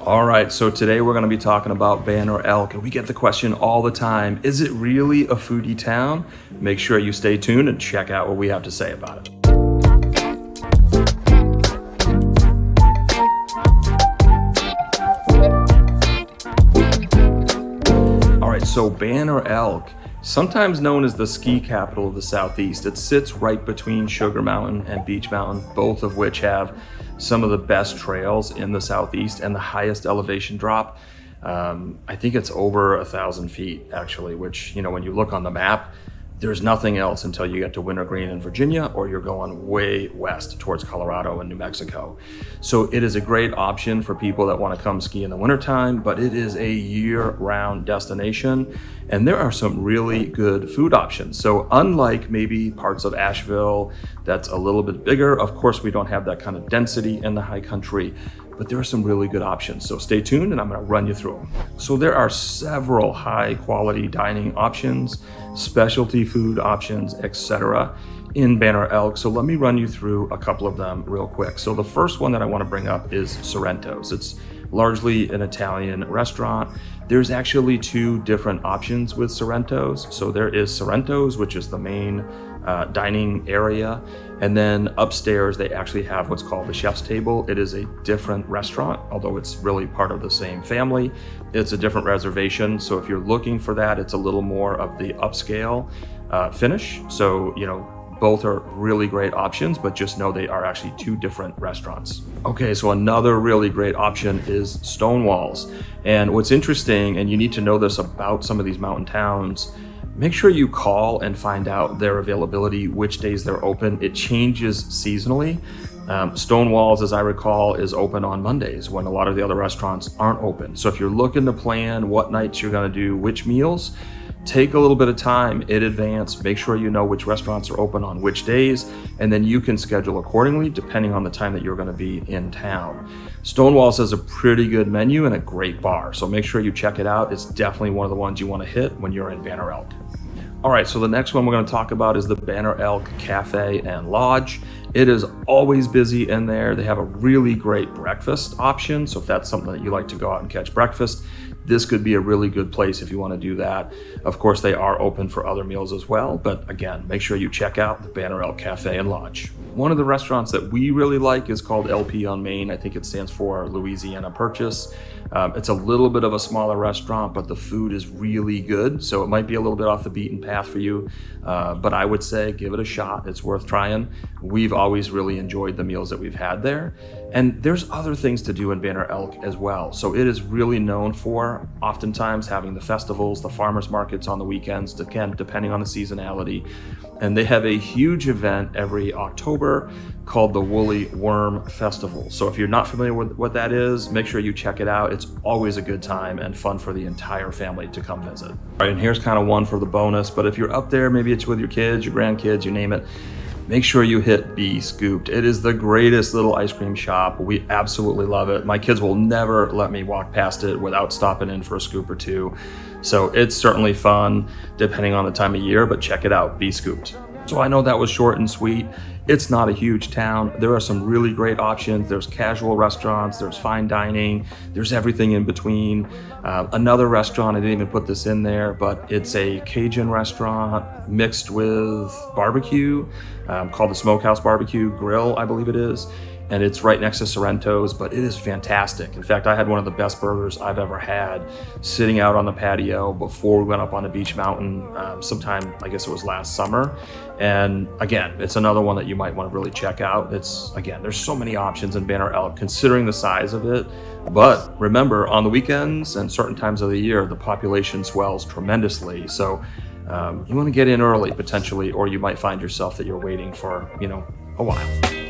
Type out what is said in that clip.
All right, so today we're going to be talking about Banner Elk, and we get the question all the time, is it really a foodie town? Make sure you stay tuned and check out what we have to say about it. All right, so Banner Elk, sometimes known as the ski capital of the Southeast, it sits right between Sugar Mountain and Beech Mountain, both of which have some of the best trails in the Southeast and the highest elevation drop. I think it's over 1,000 feet actually, which, when you look on the map, there's nothing else until you get to Wintergreen in Virginia, or you're going way west towards Colorado and New Mexico. So it is a great option for people that want to come ski in the wintertime, but it is a year-round destination, and there are some really good food options. So unlike maybe parts of Asheville that's a little bit bigger, of course we don't have that kind of density in the high country, but there are some really good options. So stay tuned and I'm gonna run you through them. So there are several high quality dining options, specialty food options, etc. in Banner Elk. So let me run you through a couple of them real quick. So the first one that I wanna bring up is Sorrento's. It's largely an Italian restaurant. There's actually two different options with Sorrento's. So there is Sorrento's, which is the main dining area. And then upstairs, they actually have what's called the chef's table. It is a different restaurant, although it's really part of the same family. It's a different reservation. So if you're looking for that, it's a little more of the upscale finish. So, both are really great options, but just know they are actually two different restaurants. Okay, so another really great option is Stonewalls. And what's interesting, and you need to know this about some of these mountain towns, make sure you call and find out their availability, which days they're open. It changes seasonally. Stonewalls, as I recall, is open on Mondays when a lot of the other restaurants aren't open. So if you're looking to plan what nights you're gonna do which meals, take a little bit of time in advance, make sure you know which restaurants are open on which days, and then you can schedule accordingly depending on the time that you're gonna be in town. Stonewalls has a pretty good menu and a great bar, so make sure you check it out. It's definitely one of the ones you wanna hit when you're in Banner Elk. All right, so the next one we're gonna talk about is the Banner Elk Cafe and Lodge. It is always busy in there. They have a really great breakfast option, so if that's something that you like to go out and catch breakfast, this could be a really good place if you want to do that. Of course, they are open for other meals as well, but again, make sure you check out the Banner Elk Cafe and Lodge. One of the restaurants that we really like is called LP on Main. I think it stands for Louisiana Purchase. It's a little bit of a smaller restaurant, but the food is really good, so it might be a little bit off the beaten path for you, but I would say give it a shot. It's worth trying. We've always really enjoyed the meals that we've had there, and there's other things to do in Banner Elk as well. So it is really known for oftentimes having the festivals, the farmers markets on the weekends, again, depending on the seasonality. And they have a huge event every October called the Woolly Worm Festival. So if you're not familiar with what that is, make sure you check it out. It's always a good time and fun for the entire family to come visit. All right, and here's kind of one for the bonus, but if you're up there, maybe it's with your kids, your grandkids, you name it, make sure you hit Be Scooped. It is the greatest little ice cream shop. We absolutely love it. My kids will never let me walk past it without stopping in for a scoop or two. So it's certainly fun depending on the time of year, but check it out, Be Scooped. So I know that was short and sweet. It's not a huge town. There are some really great options. There's casual restaurants, there's fine dining, there's everything in between. Another restaurant, I didn't even put this in there, but it's a Cajun restaurant mixed with barbecue called the Smokehouse Barbecue Grill, I believe it is. And it's right next to Sorrento's, but it is fantastic. In fact, I had one of the best burgers I've ever had sitting out on the patio before we went up on the Beech Mountain sometime, I guess it was last summer. And again, it's another one that you might want to really check out. There's so many options in Banner Elk considering the size of it. But remember, on the weekends and certain times of the year, the population swells tremendously. So you want to get in early potentially, or you might find yourself that you're waiting for, a while.